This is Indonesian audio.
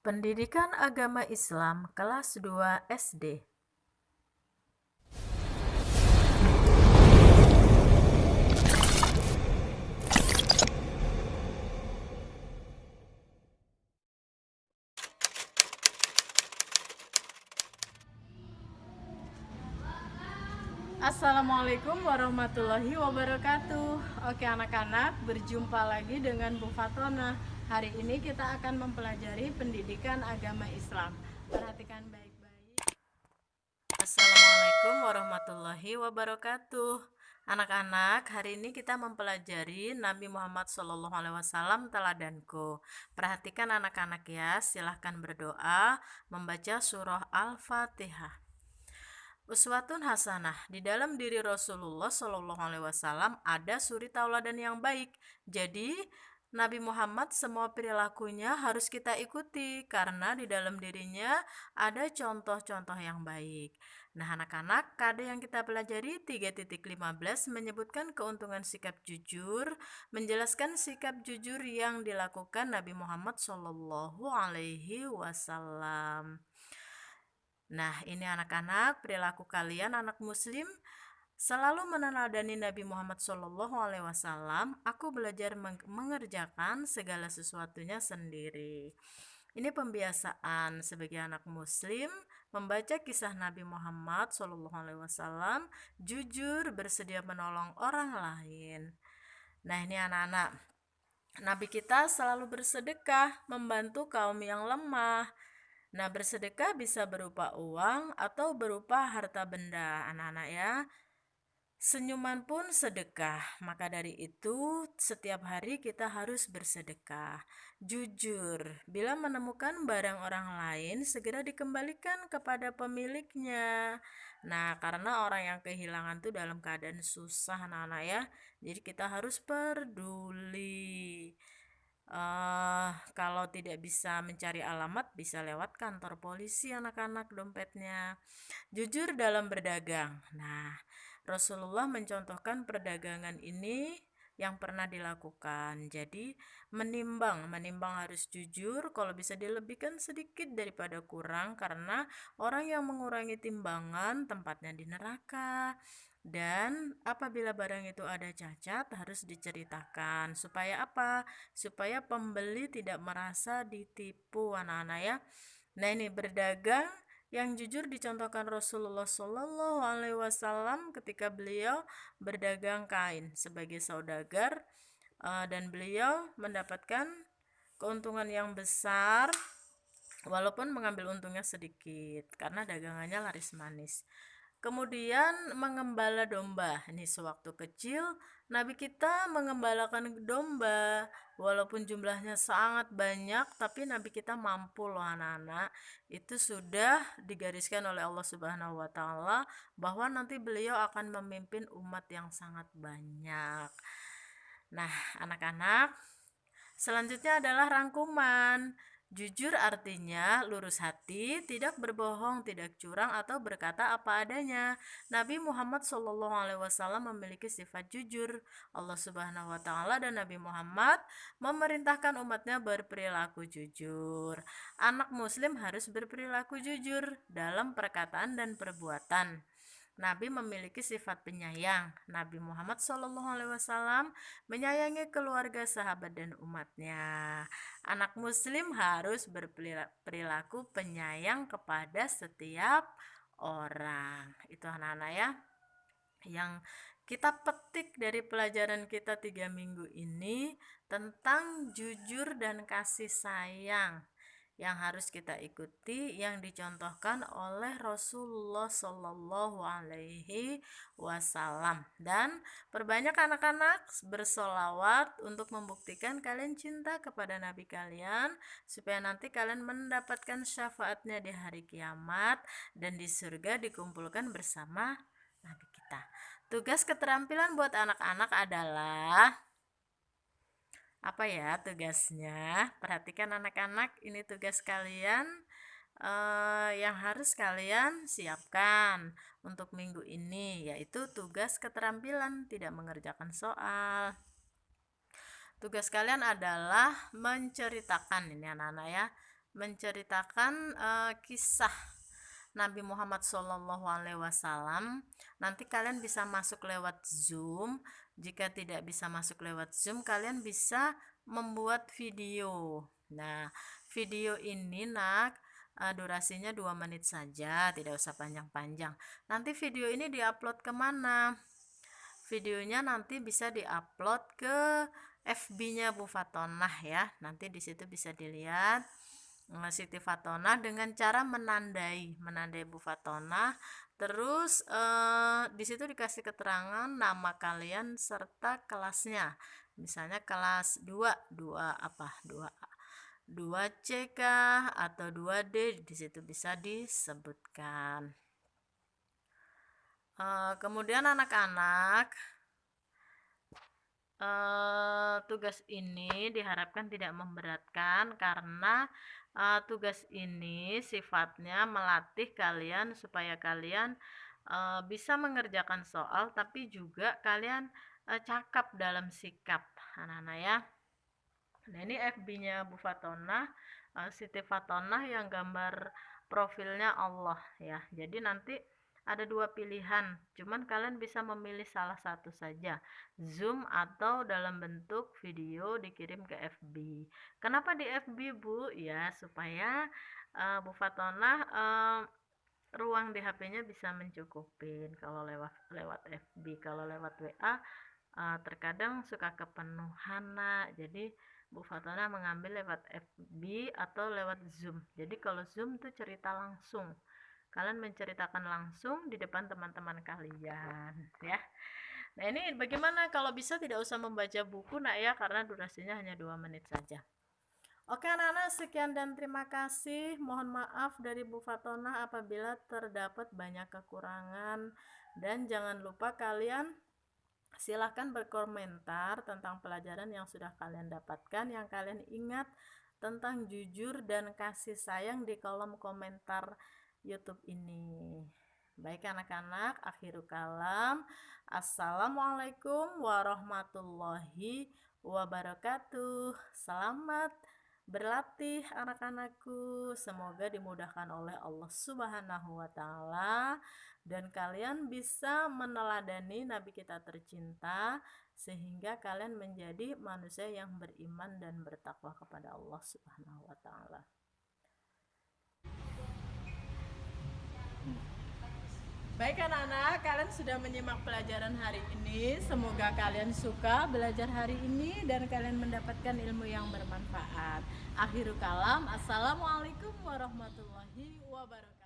Pendidikan Agama Islam kelas 2 SD. Assalamualaikum warahmatullahi wabarakatuh. Oke anak-anak, berjumpa lagi dengan Bu Fatona. Hari ini kita akan mempelajari pendidikan agama Islam. Perhatikan baik-baik. Assalamualaikum warahmatullahi wabarakatuh. Anak-anak, hari ini kita mempelajari Nabi Muhammad SAW teladanku. Perhatikan anak-anak ya, silahkan berdoa membaca surah Al-Fatihah. Uswatun hasanah, di dalam diri Rasulullah SAW ada suri tauladan yang baik. Jadi Nabi Muhammad semua perilakunya harus kita ikuti karena di dalam dirinya ada contoh-contoh yang baik. Nah anak-anak, kade yang kita pelajari 3.15 menyebutkan keuntungan sikap jujur, menjelaskan sikap jujur yang dilakukan Nabi Muhammad SAW. Nah, ini anak-anak, perilaku kalian anak muslim selalu meneladani Nabi Muhammad SAW. Aku belajar mengerjakan segala sesuatunya sendiri. Ini pembiasaan sebagai anak muslim membaca kisah Nabi Muhammad SAW, jujur, bersedia menolong orang lain. Nah, ini anak-anak, Nabi kita selalu bersedekah, membantu kaum yang lemah. Nah, bersedekah bisa berupa uang atau berupa harta benda, anak-anak ya. Senyuman pun sedekah, maka dari itu setiap hari kita harus bersedekah. Jujur, bila menemukan barang orang lain, segera dikembalikan kepada pemiliknya. Nah, karena orang yang kehilangan itu dalam keadaan susah, anak-anak ya. Jadi kita harus peduli. Kalau tidak bisa mencari alamat, bisa lewat kantor polisi anak-anak dompetnya. Jujur dalam berdagang. Nah, Rasulullah mencontohkan perdagangan ini yang pernah dilakukan. Jadi, menimbang harus jujur, kalau bisa dilebihkan sedikit daripada kurang karena orang yang mengurangi timbangan tempatnya di neraka. Dan apabila barang itu ada cacat harus diceritakan. Supaya apa? Supaya pembeli tidak merasa ditipu anak-anak ya. Nah, ini berdagang yang jujur dicontohkan Rasulullah Shallallahu Alaihi Wasallam ketika beliau berdagang kain sebagai saudagar, dan beliau mendapatkan keuntungan yang besar walaupun mengambil untungnya sedikit karena dagangannya laris manis. Kemudian mengembala domba. Ini sewaktu kecil Nabi kita mengembalakan domba. Walaupun jumlahnya sangat banyak, tapi Nabi kita mampu loh anak-anak. Itu sudah digariskan oleh Allah Subhanahu wa taala bahwa nanti beliau akan memimpin umat yang sangat banyak. Nah, anak-anak, selanjutnya adalah rangkuman. Jujur artinya lurus hati, tidak berbohong, tidak curang atau berkata apa adanya. Nabi Muhammad SAW memiliki sifat jujur. Allah Subhanahu wa taala dan Nabi Muhammad memerintahkan umatnya berperilaku jujur. Anak muslim harus berperilaku jujur dalam perkataan dan perbuatan. Nabi memiliki sifat penyayang. Nabi Muhammad SAW menyayangi keluarga, sahabat, dan umatnya. Anak muslim harus berperilaku penyayang kepada setiap orang. Itu anak-anak ya, yang kita petik dari pelajaran kita 3 minggu ini tentang jujur dan kasih sayang yang harus kita ikuti, yang dicontohkan oleh Rasulullah Shallallahu Alaihi Wasallam. Dan perbanyak anak-anak bersolawat untuk membuktikan kalian cinta kepada Nabi kalian, supaya nanti kalian mendapatkan syafaatnya di hari kiamat dan di surga dikumpulkan bersama Nabi kita. Tugas keterampilan buat anak-anak adalah apa ya tugasnya? Perhatikan anak-anak, ini tugas kalian yang harus kalian siapkan untuk minggu ini, yaitu tugas keterampilan tidak mengerjakan soal. Tugas kalian adalah menceritakan, ini anak-anak ya, menceritakan kisah Nabi Muhammad SAW. Nanti kalian bisa masuk lewat Zoom. Jika tidak bisa masuk lewat Zoom, kalian bisa membuat video. Nah, video ini durasinya 2 menit saja, tidak usah panjang-panjang. Nanti video ini diupload kemana? Videonya nanti bisa diupload ke FB-nya Bu Fatonah ya. Nanti di situ bisa dilihat Siti Fatonah dengan cara menandai Bu Fatonah. Terus di situ dikasih keterangan nama kalian serta kelasnya. Misalnya kelas 2 apa? 2C kah atau 2D, di situ bisa disebutkan. Kemudian anak-anak, tugas ini diharapkan tidak memberatkan karena tugas ini sifatnya melatih kalian supaya kalian bisa mengerjakan soal, tapi juga kalian cakap dalam sikap, anak-anak ya. Nah, ini FB-nya Bu Fatonah, Siti Fatonah yang gambar profilnya Allah ya. Jadi nanti ada 2 pilihan, cuman kalian bisa memilih salah satu saja, Zoom atau dalam bentuk video dikirim ke FB. Kenapa di FB Bu? Ya supaya Bu Fatonah ruang di HP-nya bisa mencukupin kalau lewat FB. Kalau lewat WA terkadang suka kepenuhan jadi Bu Fatonah mengambil lewat FB atau lewat Zoom. Jadi kalau Zoom tuh cerita langsung, kalian menceritakan langsung di depan teman-teman kalian ya. Nah, ini bagaimana kalau bisa tidak usah membaca buku ya, karena durasinya hanya 2 menit saja. Oke anak-anak, sekian dan terima kasih. Mohon maaf dari Bu Fatonah apabila terdapat banyak kekurangan, dan jangan lupa kalian silahkan berkomentar tentang pelajaran yang sudah kalian dapatkan, yang kalian ingat tentang jujur dan kasih sayang di kolom komentar YouTube ini. Baik anak-anak, akhirul kalam. Assalamualaikum warahmatullahi wabarakatuh. Selamat berlatih anak-anakku. Semoga dimudahkan oleh Allah Subhanahu wa Ta'ala, dan kalian bisa meneladani Nabi kita tercinta sehingga kalian menjadi manusia yang beriman dan bertakwa kepada Allah Subhanahu wa Ta'ala. Baik anak-anak, kalian sudah menyimak pelajaran hari ini. Semoga kalian suka belajar hari ini dan kalian mendapatkan ilmu yang bermanfaat. Akhirul kalam, assalamualaikum warahmatullahi wabarakatuh.